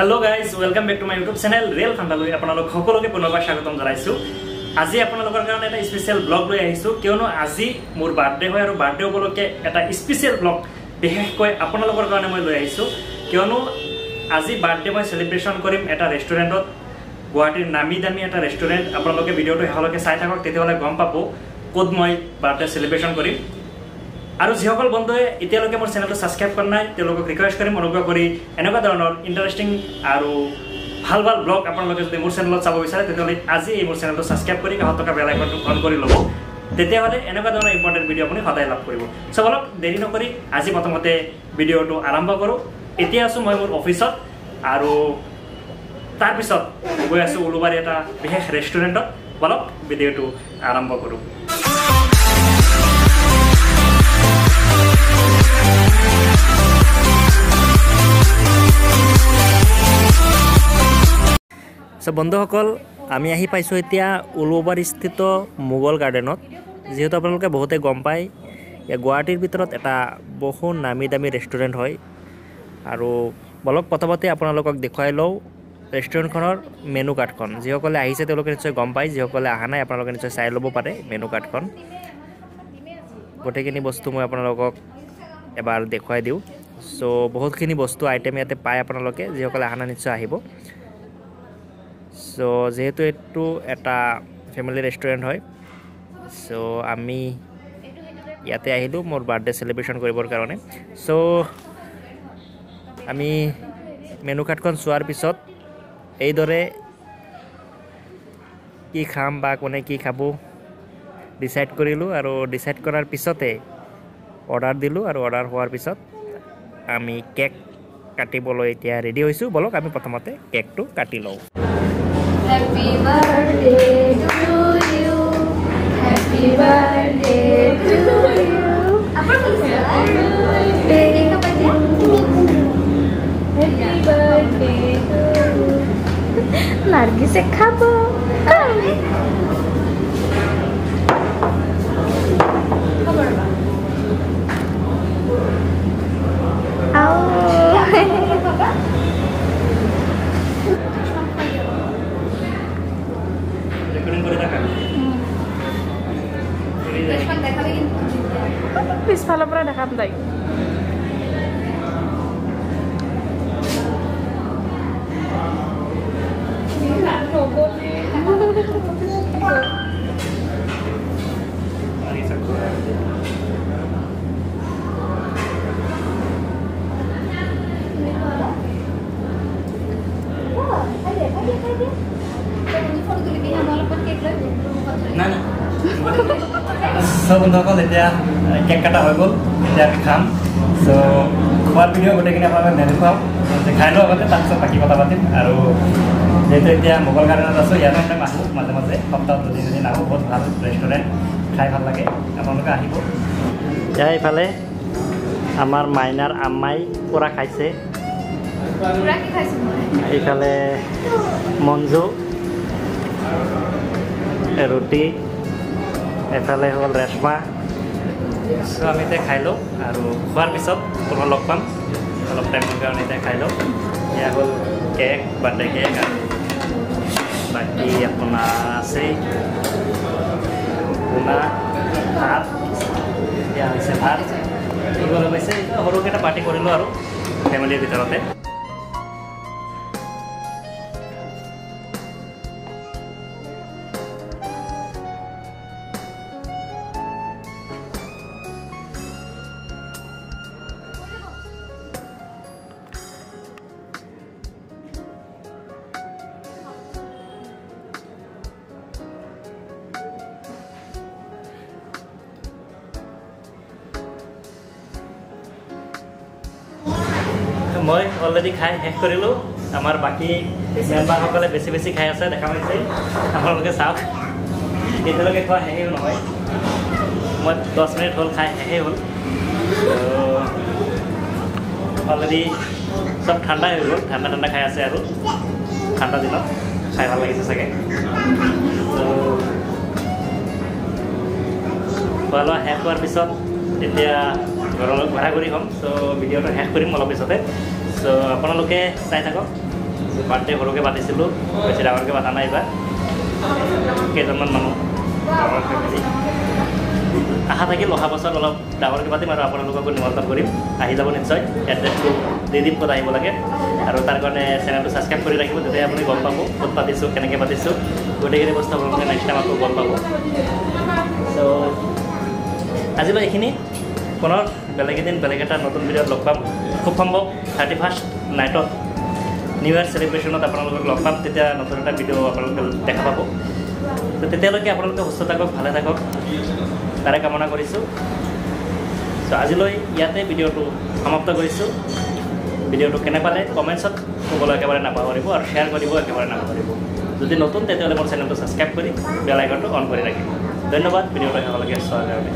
Hello guys welcome back to my YouTube channel real फांडालुई आपनालोक সকলোকে পুনৰবাৰ স্বাগতম জনাইছো। আজি আপোনালোকৰ কাৰণে এটা স্পেশাল ব্লগ লৈ আহিছো কিয়নো আজি মোৰ বাৰ্থডে হয় আৰু বাৰ্থডে উপলক্ষে এটা স্পেশাল ব্লগ বিশেষকৈ আপোনালোকৰ কাৰণে মই লৈ আহিছো কিয়নো আজি বাৰ্থডে মই সেলিব্ৰেশন কৰিম এটা ৰেষ্টুৰেণ্টত গুৱাহাটীৰ নামি দামী এটা ৰেষ্টুৰেণ্ট আপোনালোকে ভিডিওটো হেলকে চাই থাকক তেতিয়ালে গম পাব ক'ত মই বাৰ্থডে সেলিব্ৰেশন কৰিম। আৰু যিসকল বন্ধুৱে এতিয়ালৈকে মোৰ চেনেলটো সাবস্ক্ৰাইব কৰা নাই তেওঁলোকক ৰিকুৱেষ্ট কৰিম অনুগ্ৰহ কৰি এনেকুৱা ধৰণৰ ইন্টাৰেষ্টিং আৰু ভাল ভাল ব্লগ আপোনালোকে যদি মোৰ চেনেলত চাব বিচাৰে তেতিয়াহ'লে আজি এই মোৰ চেনেলটো সাবস্ক্ৰাইব কৰি কাষত থকা বেল আইকনটো অন কৰি ল'ব তেতিয়াহ'লে এনেকুৱা ধৰণৰ ইম্পৰ্টেণ্ট ভিডিঅ' আপুনি সদায় লাভ কৰিব। সো বলক দেৰি নকৰি আজি প্ৰথমতে ভিডিঅ'টো আৰম্ভ কৰোঁ। এতিয়া আছোঁ মই মোৰ অফিচত আৰু তাৰপিছত গৈ আছোঁ উলুবাৰী এটা বিশেষ ৰেষ্টুৰেণ্টত। বলক ভিডিঅ'টো আৰম্ভ কৰোঁ। সো বন্ধুসকল আমি আহি পাইছোঁ এতিয়া উলুবাৰীস্থিত মোগল গাৰ্ডেনত। যিহেতু আপোনালোকে বহুতে গম পায় গুৱাহাটীৰ ভিতৰত এটা বহু নামী দামী ৰেষ্টুৰেণ্ট হয় আৰু বলক প্ৰথমতে আপোনালোকক দেখুৱাই লওঁ ৰেষ্টুৰেণ্টখনৰ মেনু কাৰ্ডখন। যিসকলে আহিছে তেওঁলোকে নিশ্চয় গম পায়, যিসকলে অহা নাই আপোনালোকে নিশ্চয় চাই ল'ব পাৰে মেনু কাৰ্ডখন। গোটেইখিনি বস্তু মই আপোনালোকক এবাৰ দেখুৱাই দিওঁ। চ' বহুতখিনি বস্তু আইটেম ইয়াতে পায় আপোনালোকে, যিসকলে অহা নাই নিশ্চয় আহিব। সো যেহেতু এইটো এটা ফেমিলি ৰেষ্টুৰেণ্ট হয় সো আমি ইয়াতে আহিলোঁ মোৰ বাৰ্থডে সেলিব্ৰেশন কৰিবৰ কাৰণে। সো আমি মেনু কাৰ্ডখন চোৱাৰ পিছত এইদৰে কি খাম বা কোনে কি খাব ডিসাইড কৰিলোঁ আৰু ডিসাইড কৰাৰ পিছতে অৰ্ডাৰ দিলোঁ আৰু অৰ্ডাৰ হোৱাৰ পিছত আমি কেক কাটিবলৈ এতিয়া ৰেডি হৈছোঁ। বলক আমি প্ৰথমতে কেকটো কাটি লওঁ। Happy birthday to you. Happy birthday to you. Apa tulisannya? Happy birthday to you. Nargis se khabo. Kami. Khabar ba? Au. পিছফালৰ পৰা দেখাম তাইক। সো বন্ধুসকল এতিয়া কেক কাটা হৈ গ'ল, এতিয়া আমি খাম। সো খোৱাৰ ভিডিঅ' গোটেইখিনি আপোনালোকে নেদেখুৱাম, খাই লওঁ আগতে তাৰপিছত বাকী কথা পাতিম। আৰু যিহেতু এতিয়া মোগল গাৰ্ডেনত আছোঁ ইয়াতে আমি আহোঁ মাজে মাজে সপ্তাহত যদি আহোঁ, বহুত ভাল ৰেষ্টুৰেণ্ট, খাই ভাল লাগে, আপোনালোকে আহিব। এতিয়া এইফালে আমাৰ মাইনাৰ আম্মাই পূৰা খাইছে, এইফালে মঞ্জু ৰুটি, এফালে হ'ল ৰেশমা। চ' আমি এতিয়া খাই লওঁ আৰু খোৱাৰ পিছত পুনৰ লগ পাম অলপ টাইমৰ কাৰণে। এতিয়া খাই লওঁ। এয়া হ'ল কেক, বাৰ্থডে কেক আৰু বাকী আপোনাৰ আছেই পোনা ভাত। এতিয়া হৈছে ভাত দিবলৈ পাইছে। সৰুকৈ এটা পাৰ্টি কৰিলোঁ আৰু ফেমিলিৰ ভিতৰতে। মই অলৰেডি খাই শেষ কৰিলোঁ। আমাৰ বাকী মেম্বাৰসকলে বেছি বেছি খাই আছে, দেখা পাইছে আপোনালোকে চাওক। এতিয়ালৈকে খোৱা শেষেই নহয়, মই 10 মিনিট হ'ল খাই শেষেই হ'ল। অলৰেডি চব ঠাণ্ডাই হৈ গ'ল, ঠাণ্ডা ঠাণ্ডা খাই আছে আৰু ঠাণ্ডা দিনত খাই ভাল লাগিছে চাগে। খোৱা লোৱা শেষ হোৱাৰ পিছত এতিয়া ঘৰলৈ ঘূৰা ঘূৰি হ'ম। চ' ভিডিঅ'টো শেষ কৰিম অলপ পিছতে। চ' আপোনালোকে চাই থাকক। বাৰ্থডে সৰুকৈ পাতিছিলোঁ, বেছি ডাঙৰকৈ পতা নাই এইবাৰ। কেইজনমান মানুহ ডাঙৰ ফেমিলি আশা থাকিল অহা বছৰ অলপ ডাঙৰকৈ পাতিম আৰু আপোনালোককো নিমন্ত্ৰণ কৰিম, আহি যাব নিশ্চয়। এড্ৰেছটো দি দিম ক'ত আহিব লাগে, আৰু তাৰ কাৰণে চেনেলটো ছাবস্ক্ৰাইব কৰি ৰাখিব, তেতিয়া আপুনি গম পাব ক'ত পাতিছোঁ, কেনেকৈ পাতিছোঁ, গোটেইখিনি বস্তু আপোনালোকে নেক্সট টাইম আকৌ গম পাব। চ' আজিলৈ এইখিনি, পুনৰ বেলেগ এদিন বেলেগ এটা নতুন ভিডিঅ'ত লগ পাম। খুব সম্ভৱ 31st নাইটত নিউ ইয়াৰ চেলিব্ৰেশ্যনত আপোনালোকক লগ পাম, তেতিয়া নতুন এটা ভিডিঅ' আপোনালোকে দেখা পাব। তো তেতিয়ালৈকে আপোনালোকে সুস্থ থাকক, ভালে থাকক, তাৰে কামনা কৰিছোঁ। চ' আজিলৈ ইয়াতে ভিডিঅ'টো সমাপ্ত কৰিছোঁ। ভিডিঅ'টো কেনে পালে কমেণ্টছত ক'বলৈ একেবাৰে নাপাহৰিব, আৰু শ্বেয়াৰ কৰিব একেবাৰে নাপাহৰিব। যদি নতুন তেতিয়াহ'লে মোৰ চেনেলটো ছাবস্ক্ৰাইব কৰি বেল আইকনটো অন কৰি ৰাখিব। ধন্যবাদ ভিডিঅ'টো শেষলৈকে চোৱাৰ কাৰণে।